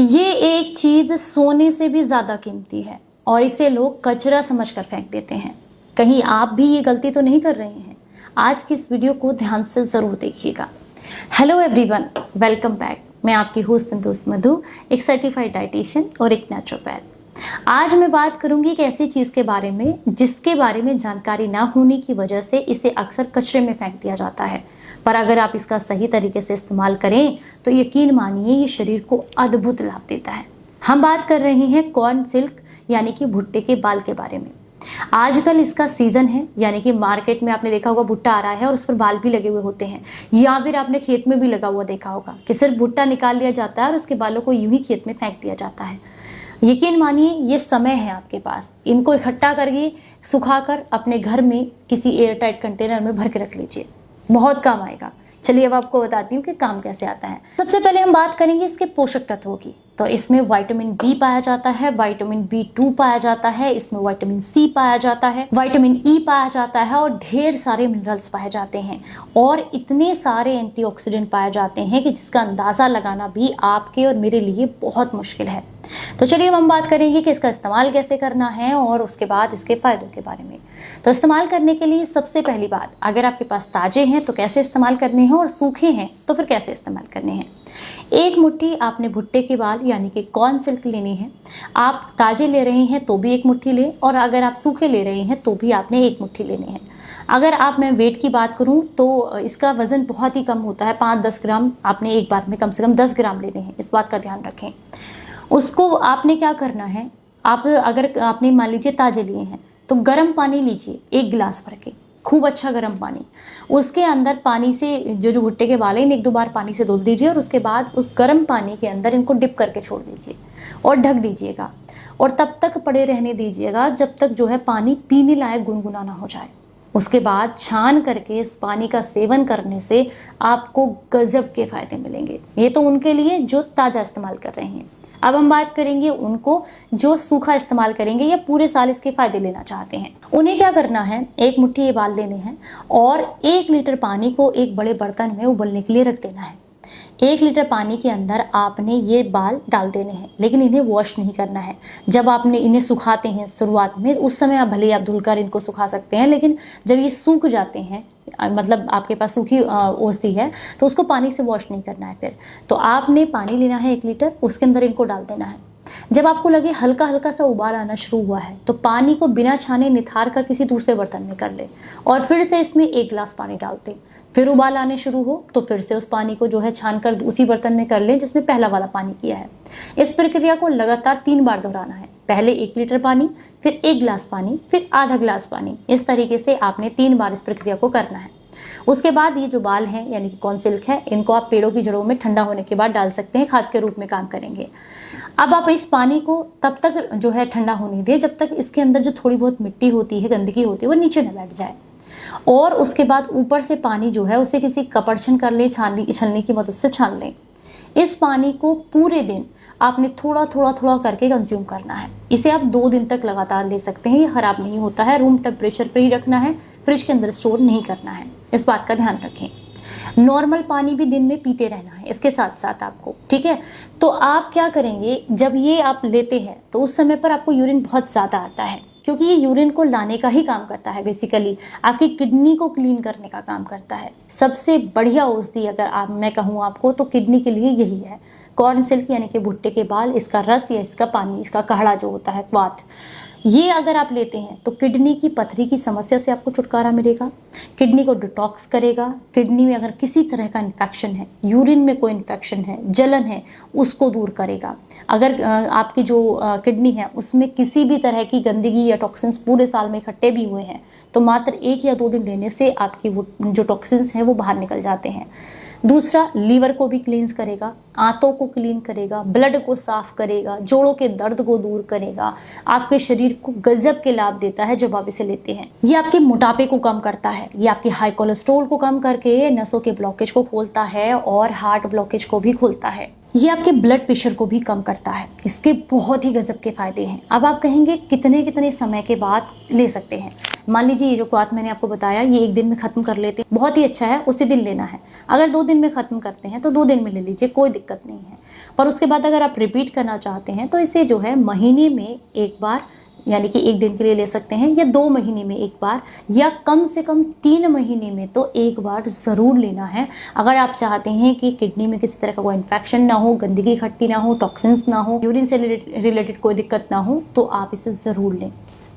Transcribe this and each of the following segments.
ये एक चीज सोने से भी ज्यादा कीमती है और इसे लोग कचरा समझकर फेंक देते हैं। कहीं आप भी ये गलती तो नहीं कर रहे हैं? आज की इस वीडियो को ध्यान से जरूर देखिएगा। Hello everyone, welcome back. मैं आपकी होस्ट दोस्त मधु, एक सर्टिफाइड डाइटिशियन और एक नेचुरोपैथ। आज मैं बात करूंगी एक ऐसी चीज के बारे में जिसके बारे में जानकारी ना होने की वजह से इसे अक्सर कचरे में फेंक दिया जाता है, पर अगर आप इसका सही तरीके से इस्तेमाल करें तो यकीन मानिए ये शरीर को अद्भुत लाभ देता है। हम बात कर रहे हैं कॉर्न सिल्क यानी कि भुट्टे के बाल के बारे में। आजकल इसका सीजन है, यानी कि मार्केट में आपने देखा होगा भुट्टा आ रहा है और उस पर बाल भी लगे हुए होते हैं, या फिर आपने खेत में भी लगा हुआ देखा होगा कि सिर्फ भुट्टा निकाल लिया जाता है और उसके बालों को यूं ही खेत में फेंक दिया जाता है। यकीन मानिए ये समय है आपके पास, इनको इकट्ठा करके सुखाकर अपने घर में किसी एयरटाइट कंटेनर में भर के रख लीजिए, बहुत काम आएगा। चलिए अब आपको बताती हूँ कि काम कैसे आता है। सबसे पहले हम बात करेंगे इसके पोषक तत्वों की। तो इसमें विटामिन बी पाया जाता है, विटामिन B2 पाया जाता है, इसमें विटामिन सी पाया जाता है, विटामिन ई पाया जाता है और ढेर सारे मिनरल्स पाए जाते हैं और इतने सारे एंटीऑक्सीडेंट पाए जाते हैं कि जिसका अंदाजा लगाना भी आपके और मेरे लिए बहुत मुश्किल है। तो चलिए अब हम बात करेंगे कि इसका इस्तेमाल कैसे करना है और उसके बाद इसके फायदों के बारे में। तो इस्तेमाल करने के लिए सबसे पहली बात, अगर आपके पास ताजे हैं तो कैसे इस्तेमाल करने हैं और सूखे हैं तो फिर कैसे इस्तेमाल करने हैं। एक मुट्ठी आपने भुट्टे के बाल यानी कि कॉर्न सिल्क लेनी है। आप ताजे ले रहे हैं तो भी एक मुट्ठी ले, और अगर आप सूखे ले रहे हैं तो भी आपने एक मुट्ठी लेने हैं। अगर आप मैं वेट की बात करूं तो इसका वजन बहुत ही कम होता है, 5-10 ग्राम आपने एक बार में कम से कम 10 ग्राम लेने हैं, इस बात का ध्यान रखें। उसको आपने क्या करना है, आप अगर आपने मान लीजिए ताजे लिए हैं तो गर्म पानी लीजिए, 1 गिलास भर के, खूब अच्छा गर्म पानी। उसके अंदर पानी से जो भुट्टे के बाल हैं 1-2 बार पानी से धुल दीजिए और उसके बाद उस गर्म पानी के अंदर इनको डिप करके छोड़ दीजिए और ढक दीजिएगा और तब तक पड़े रहने दीजिएगा जब तक जो है पानी पीने लायक गुनगुना ना हो जाए। उसके बाद छान करके इस पानी का सेवन करने से आपको गजब के फायदे मिलेंगे। ये तो उनके लिए जो ताज़ा इस्तेमाल कर रहे हैं। अब हम बात करेंगे उनको जो सूखा इस्तेमाल करेंगे या पूरे साल इसके फायदे लेना चाहते हैं। उन्हें क्या करना है, एक मुट्ठी ये बाल लेने हैं और 1 लीटर पानी को एक बड़े बर्तन में उबलने के लिए रख देना है। 1 लीटर पानी के अंदर आपने ये बाल डाल देने हैं, लेकिन इन्हें वॉश नहीं करना है। जब आपने इन्हें सुखाते हैं शुरुआत में, उस समय आप भले आप धुलकर इनको सुखा सकते हैं, लेकिन जब ये सूख जाते हैं, मतलब आपके पास सूखी औषधि है तो उसको पानी से वॉश नहीं करना है। फिर तो आपने पानी लेना है 1 लीटर, उसके अंदर इनको डाल देना है। जब आपको लगे हल्का हल्का सा उबाल आना शुरू हुआ है तो पानी को बिना छाने निथार कर किसी दूसरे बर्तन में कर ले और फिर से इसमें 1 गिलास पानी डाल दें। फिर उबाल आने शुरू हो तो फिर से उस पानी को जो है छान कर उसी बर्तन में कर लें जिसमें पहला वाला पानी किया है। इस प्रक्रिया को लगातार 3 बार दोहराना है। पहले 1 लीटर पानी, फिर 1 गिलास पानी, फिर आधा गिलास पानी। इस तरीके से आपने 3 बार इस प्रक्रिया को करना है। उसके बाद ये जो बाल हैं यानी कि कॉर्न सिल्क है, इनको आप पेड़ों की जड़ों में ठंडा होने के बाद डाल सकते हैं, खाद के रूप में काम करेंगे। अब आप इस पानी को तब तक जो है ठंडा होने दें जब तक इसके अंदर जो थोड़ी बहुत मिट्टी होती है, गंदगी होती है, वो नीचे न बैठ जाए। और उसके बाद ऊपर से पानी जो है उसे किसी कपड़छन कर ले, छलनी की मदद से छान लें। इस पानी को पूरे दिन आपने थोड़ा थोड़ा करके कंज्यूम करना है। इसे आप 2 दिन तक लगातार ले सकते हैं, ये खराब नहीं होता है। रूम टेम्परेचर पर ही रखना है, फ्रिज के अंदर स्टोर नहीं करना है, इस बात का ध्यान रखें। नॉर्मल पानी भी दिन में पीते रहना है इसके साथ साथ आपको, ठीक है। तो आप क्या करेंगे, जब ये आप लेते हैं तो उस समय पर आपको यूरिन बहुत ज़्यादा आता है, क्योंकि ये यूरिन को लाने का ही काम करता है। बेसिकली आपकी किडनी को क्लीन करने का काम करता है। सबसे बढ़िया औषधि अगर मैं कहूँ आपको तो किडनी के लिए यही है, कॉर्न सिल्क यानी कि भुट्टे के बाल, इसका रस या इसका पानी, इसका काढ़ा जो होता है क्वाथ, ये अगर आप लेते हैं तो किडनी की पथरी की समस्या से आपको छुटकारा मिलेगा। किडनी को डिटॉक्स करेगा। किडनी में अगर किसी तरह का इन्फेक्शन है, यूरिन में कोई इन्फेक्शन है, जलन है, उसको दूर करेगा। अगर आपकी जो किडनी है उसमें किसी भी तरह की गंदगी या टॉक्सिन्स पूरे साल में इकट्ठे भी हुए हैं तो मात्र 1 या 2 दिन लेने से आपकी वो जो टॉक्सिन्स हैं वो बाहर निकल जाते हैं। दूसरा, लीवर को भी क्लींस करेगा, आंतों को क्लीन करेगा, ब्लड को साफ करेगा, जोड़ों के दर्द को दूर करेगा, आपके शरीर को गजब के लाभ देता है जब आप इसे लेते हैं। ये आपके मोटापे को कम करता है, ये आपके हाई कोलेस्ट्रॉल को कम करके नसों के ब्लॉकेज को खोलता है और हार्ट ब्लॉकेज को भी खोलता है। ये आपके ब्लड प्रेशर को भी कम करता है। इसके बहुत ही गजब के फायदे हैं। अब आप कहेंगे कितने कितने समय के बाद ले सकते हैं। मान लीजिए ये जो बात मैंने आपको बताया ये 1 दिन में खत्म कर लेते हैं, बहुत ही अच्छा है, उसी दिन लेना है। अगर 2 दिन में खत्म करते हैं तो 2 दिन में ले लीजिए, कोई दिक्कत नहीं है। पर उसके बाद अगर आप रिपीट करना चाहते हैं तो इसे जो है महीने में एक बार, यानी कि 1 दिन के लिए ले सकते हैं, या 2 महीने में एक बार, या कम से कम 3 महीने में तो एक बार ज़रूर लेना है। अगर आप चाहते हैं कि किडनी में किसी तरह का कोई इन्फेक्शन ना हो, गंदगी इकट्ठी ना हो, टॉक्सिन्स ना हो, यूरिन से रिलेटेड कोई दिक्कत ना हो, तो आप इसे ज़रूर लें।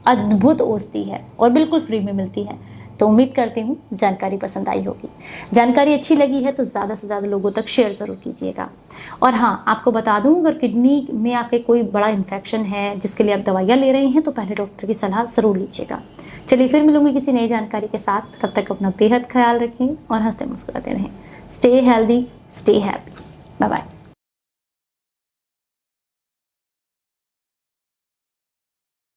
अद्भुत औषधि है और बिल्कुल फ्री में मिलती है। तो उम्मीद करती हूँ जानकारी पसंद आई होगी। जानकारी अच्छी लगी है तो ज़्यादा से ज़्यादा लोगों तक शेयर ज़रूर कीजिएगा। और हाँ, आपको बता दूँ, अगर किडनी में आपके कोई बड़ा इन्फेक्शन है जिसके लिए आप दवाइयाँ ले रहे हैं तो पहले डॉक्टर की सलाह ज़रूर लीजिएगा। चलिए फिर मिलूंगी किसी नई जानकारी के साथ। तब तक अपना बेहद ख्याल रखें और हंसते मुस्कुराते रहें। Stay healthy, stay happy. Bye bye.